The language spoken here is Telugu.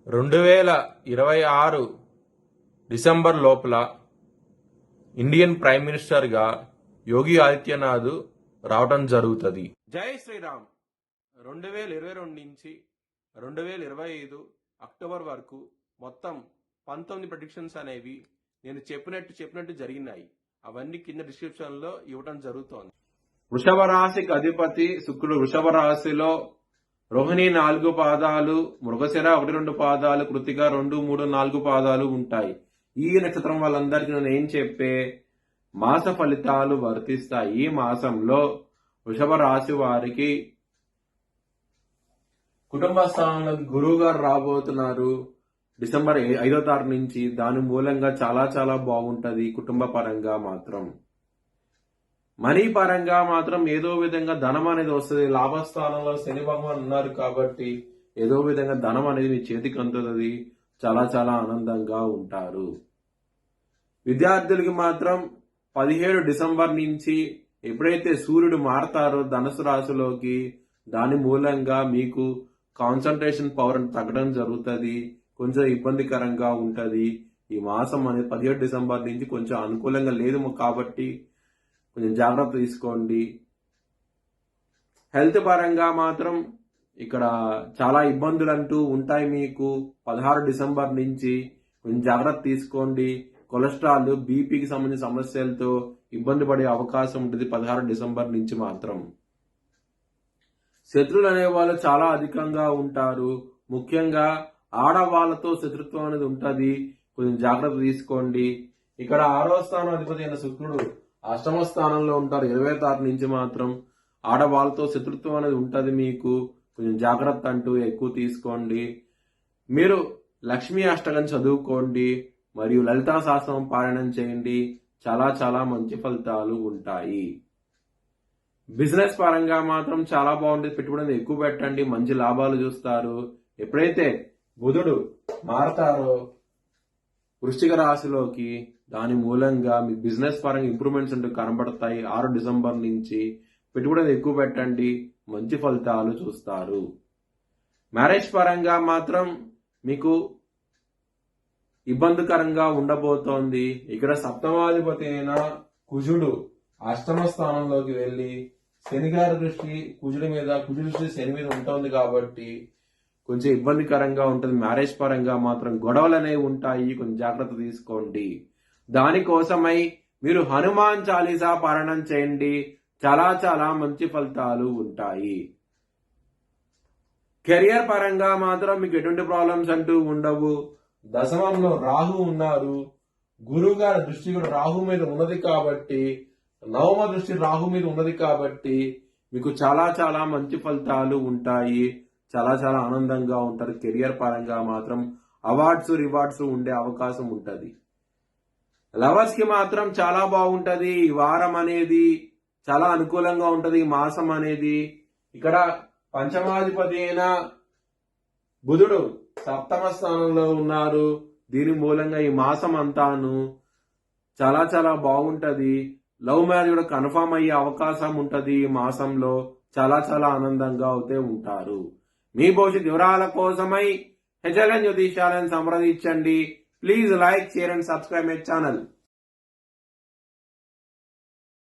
2026 డిసెంబర్ లోపల ఇండియన్ ప్రైమ్ మినిస్టర్గా యోగి ఆదిత్యనాథ్ రావటం జరుగుతుంది. జై శ్రీరామ్. 2022 నుంచి 2025 అక్టోబర్ వరకు మొత్తం 19 ప్రెడిక్షన్స్ అనేవి నేను చెప్పినట్టు జరిగినాయి. అవన్నీ కింద డిస్క్రిప్షన్ లో ఇవ్వటం జరుగుతోంది. వృషభ రాశికి అధిపతి శుక్రుడు వృషభ రాశిలో రోహిణి 4 పాదాలు, మృగశిర 1-2 పాదాలు, కృతిక 2, 3, 4 పాదాలు ఉంటాయి. ఈ నక్షత్రం వాళ్ళందరికీ నేను ఏం చెప్పే మాస ఫలితాలు వర్తిస్తాయి. ఈ మాసంలో వృషభ రాశి వారికి కుటుంబ స్థానంలోకి గురువు గారు రాబోతున్నారు డిసెంబర్ 5వ తారీఖు నుంచి. దాని మూలంగా చాలా బాగుంటది. కుటుంబ పరంగా మాత్రం, మనీ పరంగా మాత్రం ఏదో విధంగా ధనం అనేది వస్తుంది. లాభస్థానంలో శని భగవాన్ ఉన్నారు కాబట్టి ఏదో విధంగా ధనం అనేది మీ చేతికి అందుతుంది. చాలా ఆనందంగా ఉంటారు. విద్యార్థులకి మాత్రం 17 డిసెంబర్ నుంచి ఎప్పుడైతే సూర్యుడు మారతారో ధనుసు రాశిలోకి, దాని మూలంగా మీకు కాన్సన్ట్రేషన్ పవర్ తగ్గడం జరుగుతుంది. కొంచెం ఇబ్బందికరంగా ఉంటది. ఈ మాసం అనేది 17 డిసెంబర్ నుంచి కొంచెం అనుకూలంగా లేదు కాబట్టి కొంచెం జాగ్రత్త తీసుకోండి. హెల్త్ పరంగా మాత్రం ఇక్కడ చాలా ఇబ్బందులు అంటూ ఉంటాయి మీకు. 16 డిసెంబర్ నుంచి కొంచెం జాగ్రత్త తీసుకోండి. కొలెస్ట్రాల్, బీపీకి సంబంధించిన సమస్యలతో ఇబ్బంది పడే అవకాశం ఉంటుంది 16 డిసెంబర్ నుంచి మాత్రం. శత్రువులు అనేవాళ్ళు చాలా అధికంగా ఉంటారు. ముఖ్యంగా ఆడవాళ్లతో శత్రుత్వం అనేది ఉంటుంది. కొంచెం జాగ్రత్త తీసుకోండి. ఇక్కడ 6వ స్థానం అధిపతి అయిన శుక్రుడు 8వ స్థానంలో ఉంటారు. 20వ తారీఖు నుంచి మాత్రం ఆడవాళ్ళతో శత్రుత్వం అనేది ఉంటుంది మీకు. కొంచెం జాగ్రత్త అంటూ ఎక్కువ తీసుకోండి. మీరు లక్ష్మీ అష్టకం చదువుకోండి మరియు లలితా సహస్రం పారాయణం చేయండి. చాలా మంచి ఫలితాలు ఉంటాయి. బిజినెస్ పరంగా మాత్రం చాలా బాగుంటుంది. పెట్టుబడి ఎక్కువ పెట్టండి, మంచి లాభాలు చూస్తారు. ఎప్పుడైతే బుధుడు మారతారో వృశ్చిక రాశిలోకి, దాని మూలంగా మీ బిజినెస్ పరంగా ఇంప్రూవ్మెంట్స్ అంటూ కనబడతాయి. 6 డిసెంబర్ నుంచి పెట్టుబడి ఎక్కువ పెట్టండి, మంచి ఫలితాలు చూస్తారు. మ్యారేజ్ పరంగా మాత్రం మీకు ఇబ్బందికరంగా ఉండబోతోంది. ఇక్కడ సప్తమాధిపతి అయిన కుజుడు 8వ స్థానంలోకి వెళ్లి శనిగారి దృష్టి కుజుడి దృష్టి శని మీద ఉంటుంది కాబట్టి కొంచెం ఇబ్బందికరంగా ఉంటుంది. మ్యారేజ్ పరంగా మాత్రం గొడవలు అనేవి ఉంటాయి. కొంచెం జాగ్రత్త తీసుకోండి. దానికోసమై మీరు హనుమాన్ చాలీసా పారాయణం చేయండి. చాలా మంచి ఫలితాలు ఉంటాయి. కెరియర్ పరంగా మాత్రం మీకు ఎటువంటి ప్రాబ్లమ్స్ అంటూ ఉండవు. దశమంలో రాహు ఉన్నారు. గురువు గారి దృష్టి కూడా రాహు మీద ఉన్నది కాబట్టి, 9వ దృష్టి రాహు మీద ఉన్నది కాబట్టి మీకు చాలా మంచి ఫలితాలు ఉంటాయి. చాలా ఆనందంగా ఉంటారు. కెరియర్ పరంగా మాత్రం అవార్డ్స్ రివార్డ్స్ ఉండే అవకాశం ఉంటది. లవర్స్ కి మాత్రం చాలా బాగుంటది. ఈ వారం అనేది చాలా అనుకూలంగా ఉంటది. ఈ మాసం అనేది ఇక్కడ పంచమాధిపతి అయిన బుధుడు 7వ స్థానంలో ఉన్నారు. దీని మూలంగా ఈ మాసం అంతాను చాలా బాగుంటది. లవ్ మ్యారేజ్ కూడా కన్ఫర్మ్ అయ్యే అవకాశం ఉంటది. ఈ మాసంలో చాలా ఆనందంగా అవుతే ఉంటారు. మీ భవిష్యత్ వివరాల కోసమై హెచ్ఎల్ఎన్ జ్యోతిష్యాలను సంప్రదించండి. Please like, share and subscribe my channel.